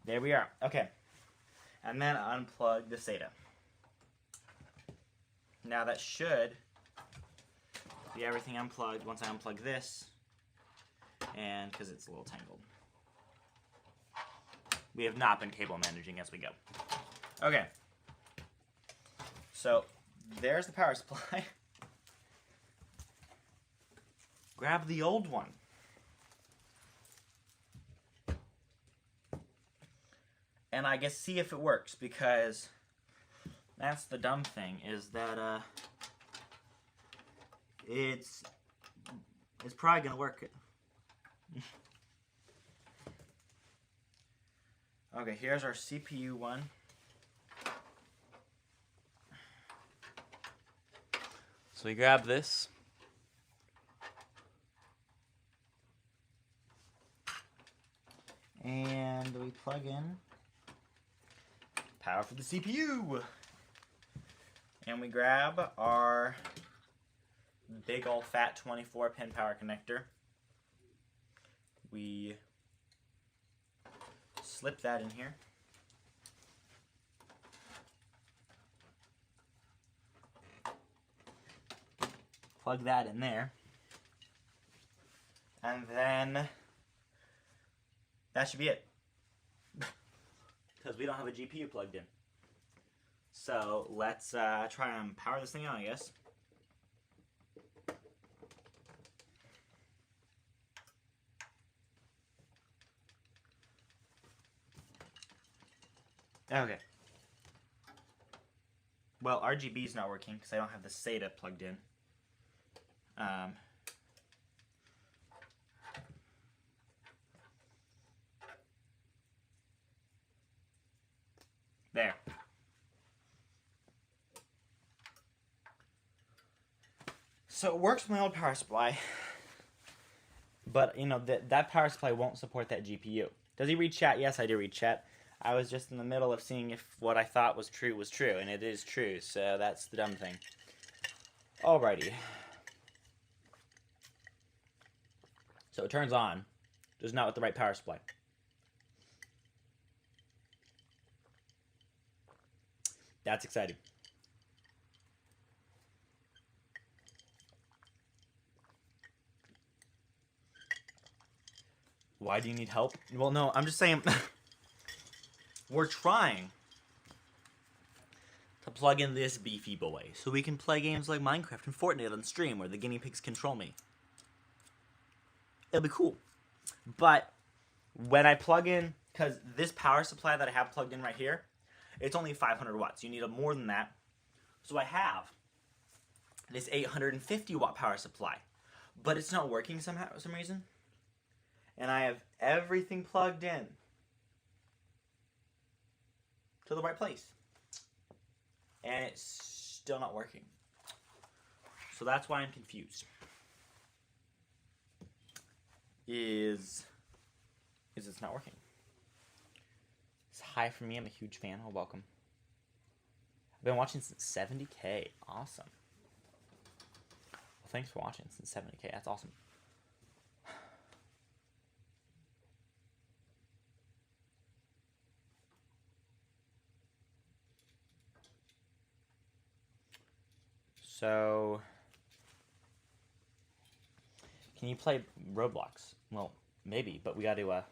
Speaker 1: There we are. Okay. And then unplug the SATA. Now that should be everything unplugged once I unplug this. And because it's a little tangled. We have not been cable managing as we go. Okay. So, there's the power supply. Grab the old one. And I guess see if it works, because that's the dumb thing, is that it's probably going to work. Okay, here's our CPU one. So we grab this. And we plug in power for the CPU. And we grab our big old fat 24 pin power connector. We slip that in here. Plug that in there. And then that should be it. Because we don't have a GPU plugged in. So let's try and power this thing on, I guess. Okay. Well, RGB's not working because I don't have the SATA plugged in. There. So it works with my old power supply, but you know that power supply won't support that GPU. Does he read chat? Yes, I do read chat. I was just in the middle of seeing if what I thought was true, and it is true, so that's the dumb thing. Alrighty. So it turns on, just not with the right power supply. That's exciting. Why do you need help? Well, no, I'm just saying... We're trying to plug in this beefy boy so we can play games like Minecraft and Fortnite on stream where the guinea pigs control me. It'll be cool. But when I plug in, because this power supply that I have plugged in right here, it's only 500 watts. You need more than that. So I have this 850 watt power supply, but it's not working somehow for some reason. And I have everything plugged in to the right place, and it's still not working. So that's why I'm confused. Is it's not working. It's high for me. I'm a huge fan. Oh, welcome. I've been watching since 70K. Awesome. Well, thanks for watching since 70K. That's awesome. So, can you play Roblox? Well, maybe, but we gotta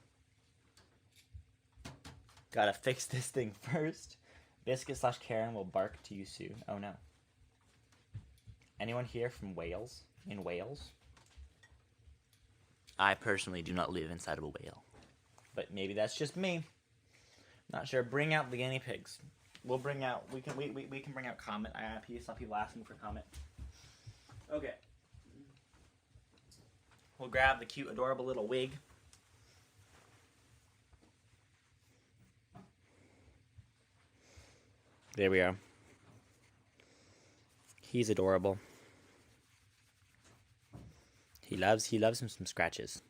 Speaker 1: fix this thing first. Biscuit/Karen will bark to you soon. Oh no. Anyone here from Wales? In Wales? I personally do not live inside of a whale, but maybe that's just me. Not sure. Bring out the guinea pigs. We'll bring out. We can bring out Comet. I saw people asking for Comet. Okay. We'll grab the cute, adorable little wig. There we are. He's adorable. He loves him some scratches.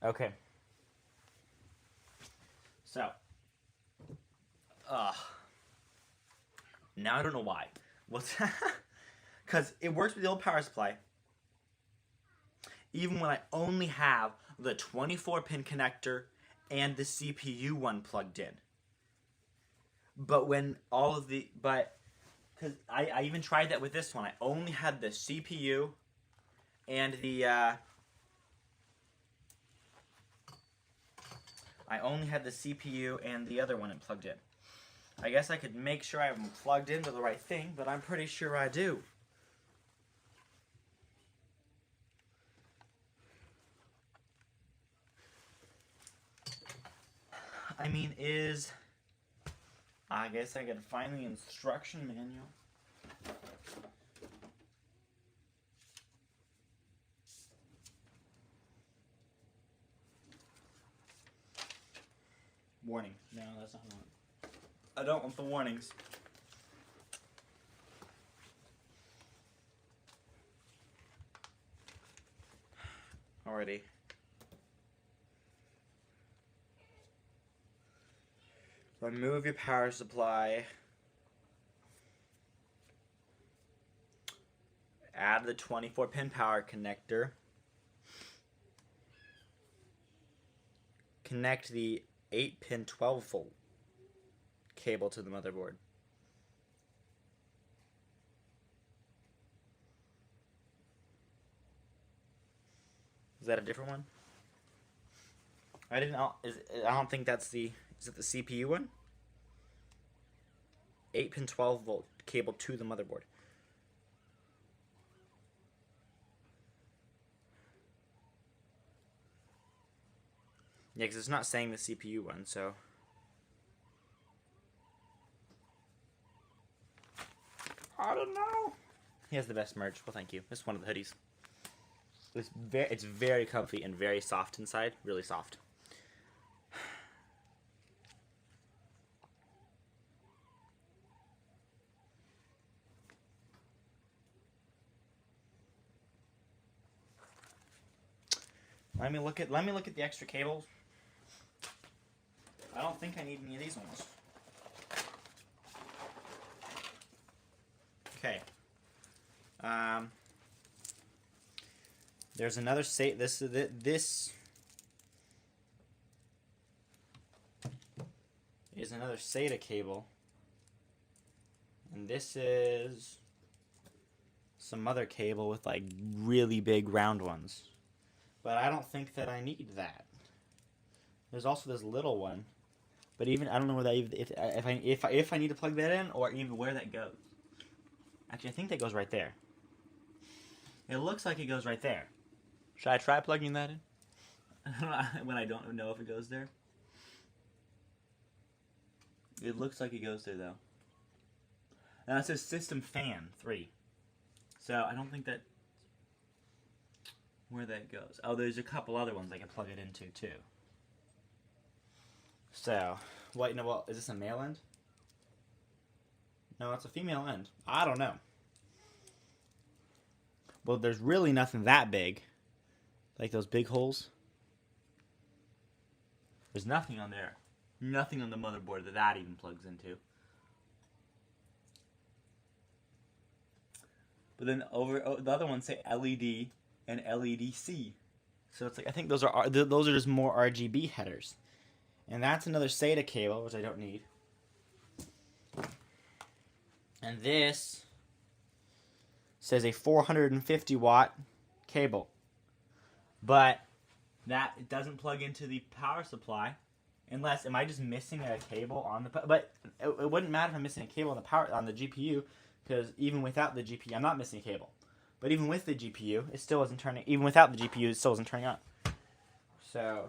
Speaker 1: Okay. So. Now I don't know why. What's because it works with the old power supply. Even when I only have the 24-pin connector and the CPU one plugged in. But when all of the because I even tried that with this one. I only had the CPU and the other one plugged in. I guess I could make sure I have them plugged into the right thing, but I'm pretty sure I do. I mean, I guess I gotta find the instruction manual. Warning. No, that's not one. I don't want the warnings. Alrighty. Remove your power supply. Add the 24-pin power connector. Connect the 8-pin 12-volt cable to the motherboard. Is that a different one? I don't think that's the... Is it the CPU one? 8-pin 12-volt cable to the motherboard. Yeah, because it's not saying the CPU one, so... He has the best merch. Well, thank you. This is one of the hoodies. It's very comfy and very soft inside. Really soft. Let me look at the extra cables. I don't think I need any of these ones. Okay. There's another this is another SATA cable, and this is some other cable with like really big round ones. But I don't think that I need that. There's also this little one, but even I don't know where that if I need to plug that in or even where that goes. Actually, I think that goes right there. It looks like it goes right there. Should I try plugging that in? When I don't know if it goes there. It looks like it goes there though. Now it says System Fan 3. So I don't think that where that goes. Oh, there's a couple other ones I can plug it into too. So, wait, no, well, is this a male end? No, it's a female end. I don't know. Well, there's really nothing that big. Like those big holes. There's nothing on there. Nothing on the motherboard that even plugs into. But then the other ones say LED and LEDC. So it's like I think those are just more RGB headers. And that's another SATA cable, which I don't need. And this says a 450 watt cable. But that it doesn't plug into the power supply. Unless, am I just missing a cable on the... But it wouldn't matter if I'm missing a cable on the GPU, because even without the GPU, I'm not missing a cable. But even with the GPU, it still wasn't turning... Even without the GPU, it still wasn't turning on. So...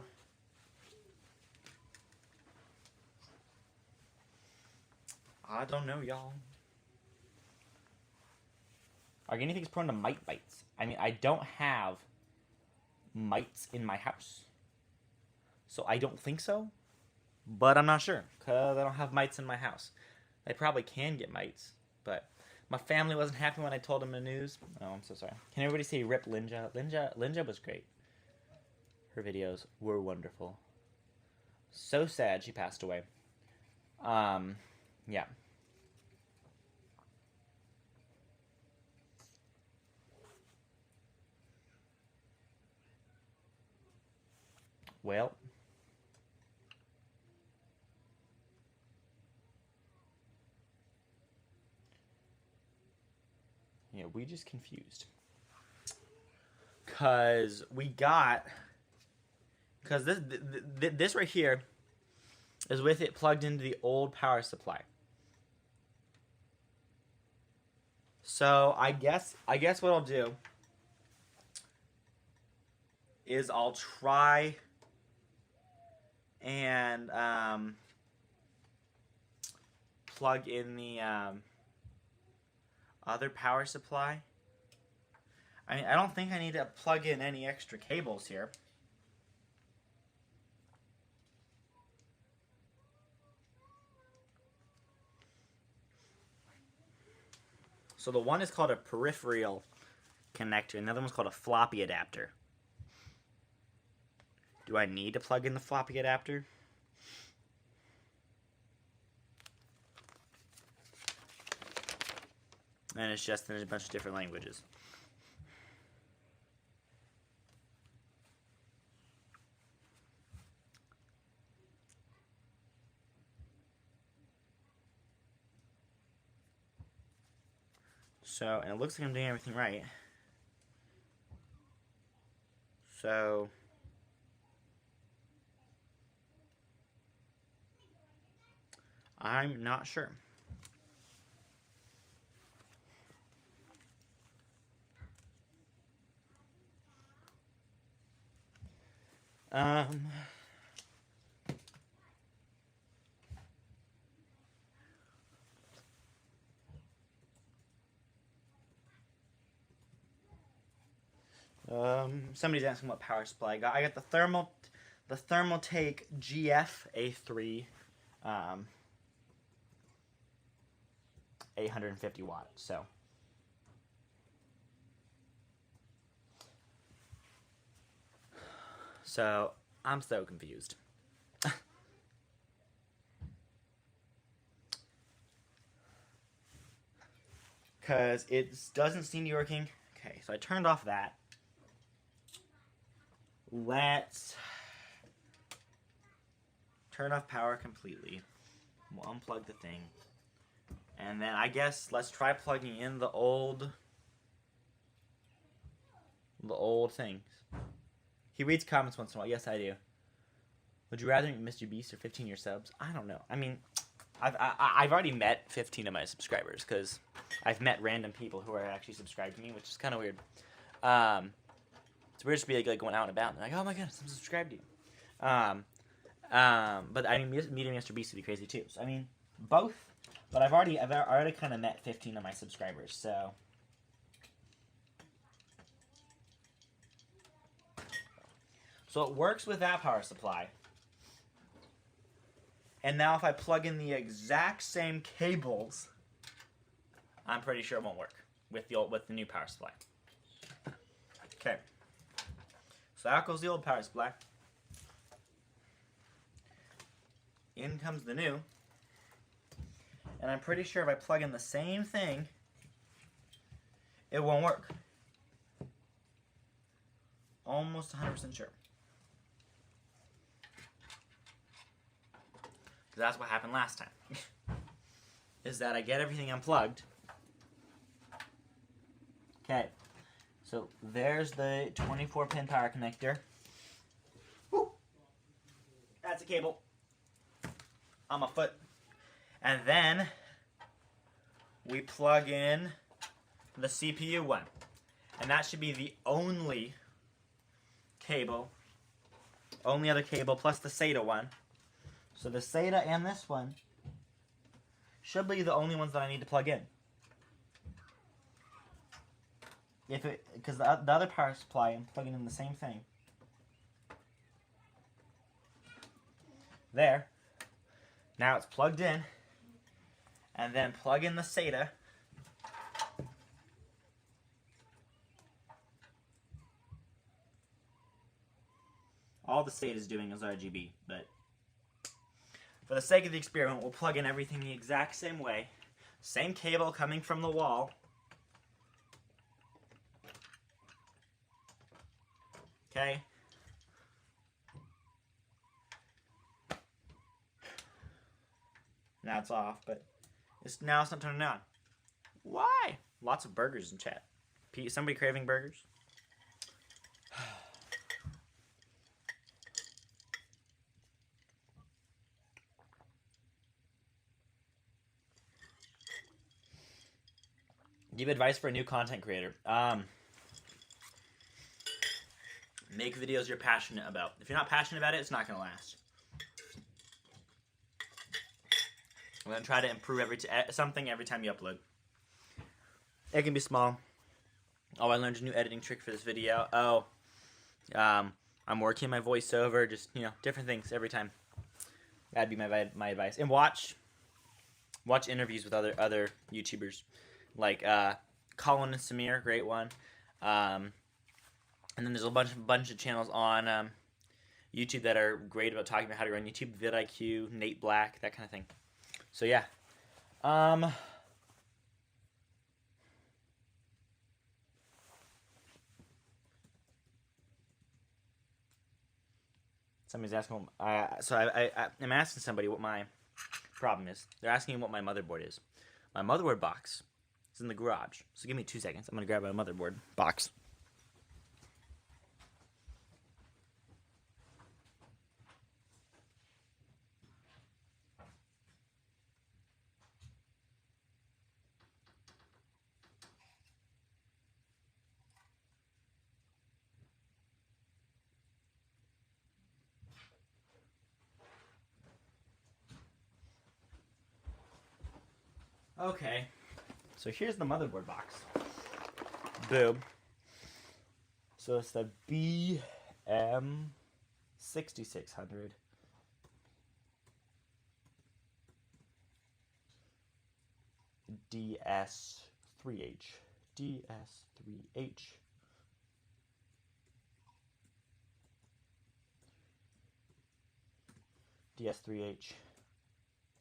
Speaker 1: I don't know, y'all. Are guinea pigs prone to mite bites? I mean, I don't have mites in my house. So I don't think so. But I'm not sure, because I don't have mites in my house. I probably can get mites, but my family wasn't happy when I told them the news. Oh, I'm so sorry. Can everybody say rip Linja? Linja was great. Her videos were wonderful. So sad she passed away. Yeah. Well. Yeah, we just confused. Because this right here is with it plugged into the old power supply. So I guess what I'll do is I'll try and plug in the other power supply. I mean, I don't think I need to plug in any extra cables here. So the one is called a peripheral connector, and the other one's called a floppy adapter. Do I need to plug in the floppy adapter? And it's just in a bunch of different languages. So, and it looks like I'm doing everything right. So, I'm not sure. Somebody's asking what power supply I got. I got the Thermaltake GF A3, 850 watts. So I'm so confused. Because it doesn't seem to be working. Okay, so I turned off that. Let's turn off power completely. We'll unplug the thing. And then I guess let's try plugging in the old things. He reads comments once in a while. Yes, I do. Would you rather meet Mr. Beast or 15-year subs? I don't know. I mean, I've already met 15 of my subscribers because I've met random people who are actually subscribed to me, which is kind of weird. It's weird to be like going out and about and like, oh my goodness, I'm subscribed to you. But I mean, meeting Mr. Beast would be crazy too. So I mean, both. But I've already kind of met 15 of my subscribers, so. So it works with that power supply. And now if I plug in the exact same cables, I'm pretty sure it won't work with the new power supply. Okay. So out goes the old power supply. In comes the new. And I'm pretty sure if I plug in the same thing, it won't work. Almost 100% sure. That's what happened last time. Is that I get everything unplugged. Okay. So there's the 24-pin power connector. Woo! That's a cable on my foot. And then we plug in the CPU one. And that should be the only cable, only other cable, plus the SATA one. So the SATA and this one should be the only ones that I need to plug in. Because the other power supply, I'm plugging in the same thing. There. Now it's plugged in. And then plug in the SATA. All the SATA is doing is RGB, but for the sake of the experiment, we'll plug in everything the exact same way. Same cable coming from the wall. Okay. Now it's off, but now it's not turning on. Why? Lots of burgers in chat. Somebody craving burgers? Give advice for a new content creator. Make videos you're passionate about. If you're not passionate about it, it's not going to last. I'm going to try to improve something every time you upload. It can be small. Oh, I learned a new editing trick for this video. Oh, I'm working my voiceover. Just, different things every time. That'd be my advice. And watch interviews with other YouTubers. Like Colin and Samir, great one. And then there's a bunch of channels on YouTube that are great about talking about how to run YouTube. vidIQ, Nate Black, that kind of thing. So yeah. Somebody's asking. I'm asking somebody what my problem is. They're asking what my motherboard is. My motherboard box is in the garage. So give me 2 seconds. I'm gonna grab my motherboard box. Okay, so here's the motherboard box. Boom. So it's the BM6600. DS3H. DS3H. DS3H.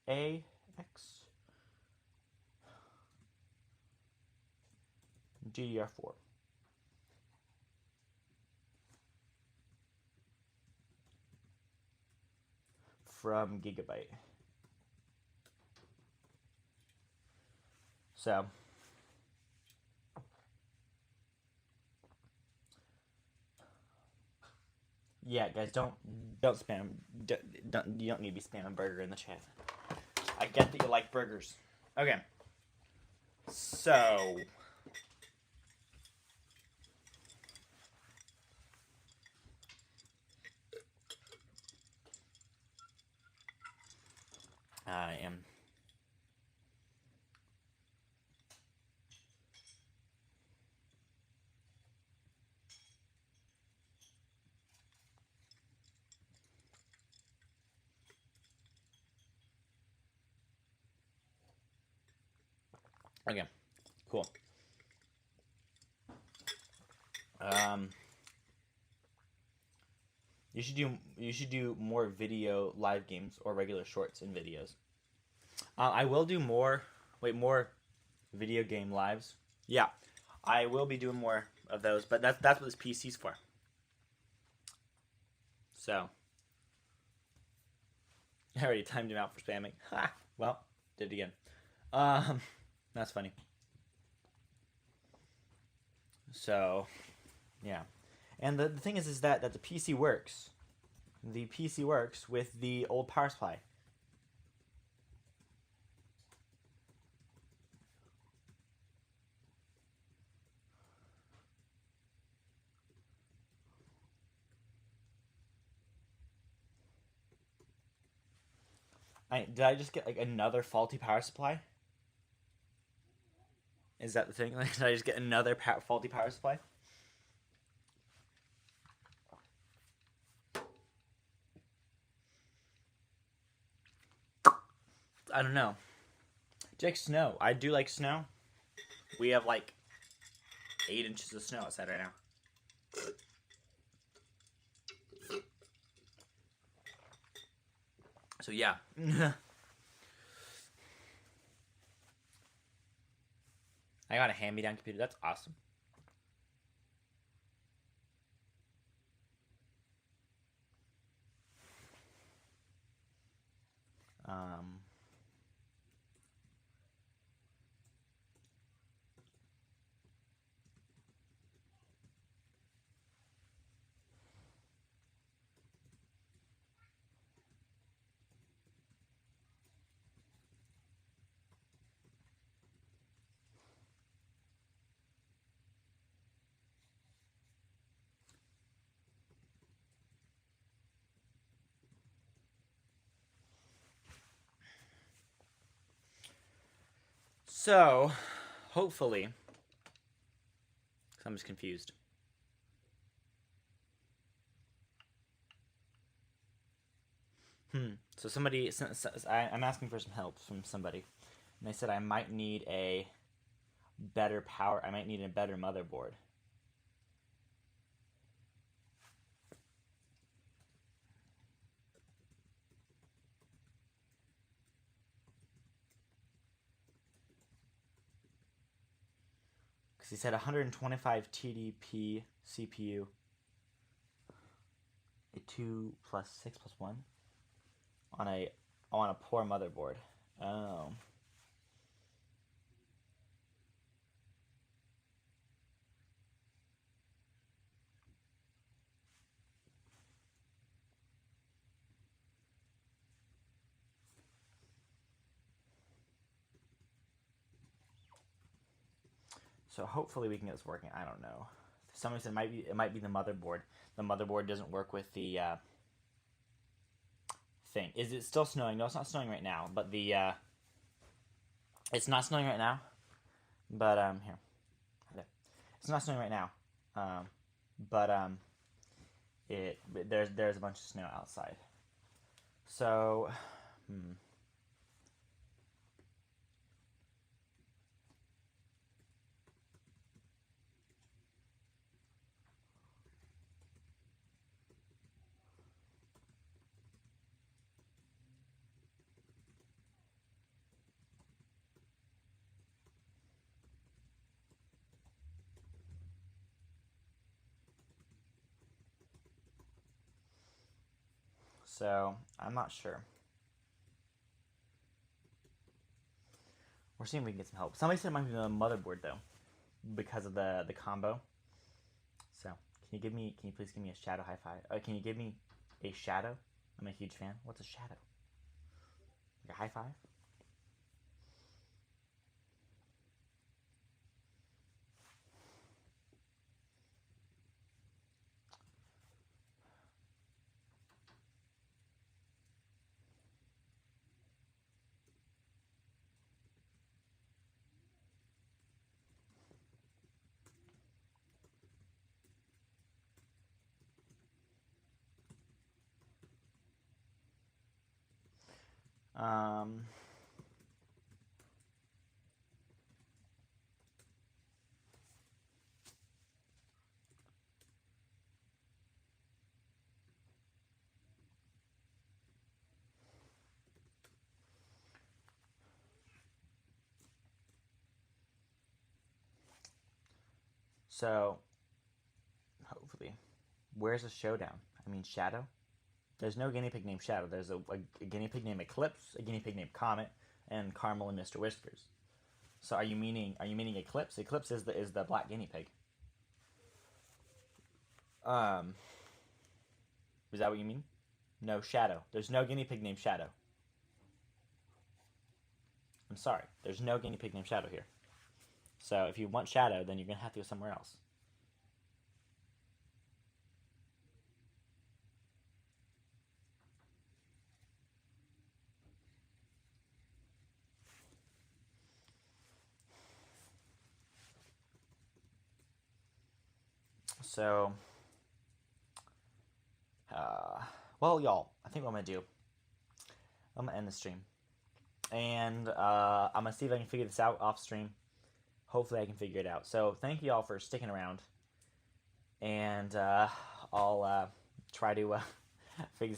Speaker 1: AX. GDR4. From Gigabyte. So, yeah, guys, don't spam. You don't need to be spamming burger in the chat. I get that you like burgers. Okay. So, I am okay. Cool. You should do more video live games or regular shorts and videos. I will do more video game lives. Yeah, I will be doing more of those, but that's what this PC's for. So, I already timed him out for spamming. Ha! Well, did it again. That's funny. So, yeah. And the thing is that the PC works. The PC works with the old power supply. Did I just get like another faulty power supply? Is that the thing? Like, did I just get another faulty power supply? I don't know. Do you like snow? I do like snow. We have like 8 inches of snow outside right now. So yeah. I got a hand-me-down computer. That's awesome. So, hopefully, I'm just confused. So somebody, I'm asking for some help from somebody, and they said I might need a better power. I might need a better motherboard. Because he said 125 TDP CPU, a 2 plus 6 plus 1 on a poor motherboard. Oh. So hopefully we can get this working. I don't know. Somebody said it might be the motherboard. The motherboard doesn't work with the thing. Is it still snowing? No, it's not snowing right now. But it's not snowing right now. But here, it's not snowing right now. but there's a bunch of snow outside. So, I'm not sure. We're seeing if we can get some help. Somebody said it might be the motherboard though, because of the combo. So can you please give me a shadow high five? Can you give me a shadow? I'm a huge fan. What's a shadow? Like a high five? Um, so hopefully, where's the showdown? I mean, Shadow. There's no guinea pig named Shadow. There's a guinea pig named Eclipse, a guinea pig named Comet, and Carmel and Mr. Whiskers. So are you meaning Eclipse? Eclipse is the black guinea pig. Is that what you mean? No, Shadow. There's no guinea pig named Shadow. I'm sorry. There's no guinea pig named Shadow here. So if you want Shadow, then you're gonna have to go somewhere else. So, well, y'all, I think what I'm gonna do, I'm gonna end the stream, and I'm gonna see if I can figure this out off stream. Hopefully, I can figure it out. So, thank you all for sticking around, and I'll try to figure this out.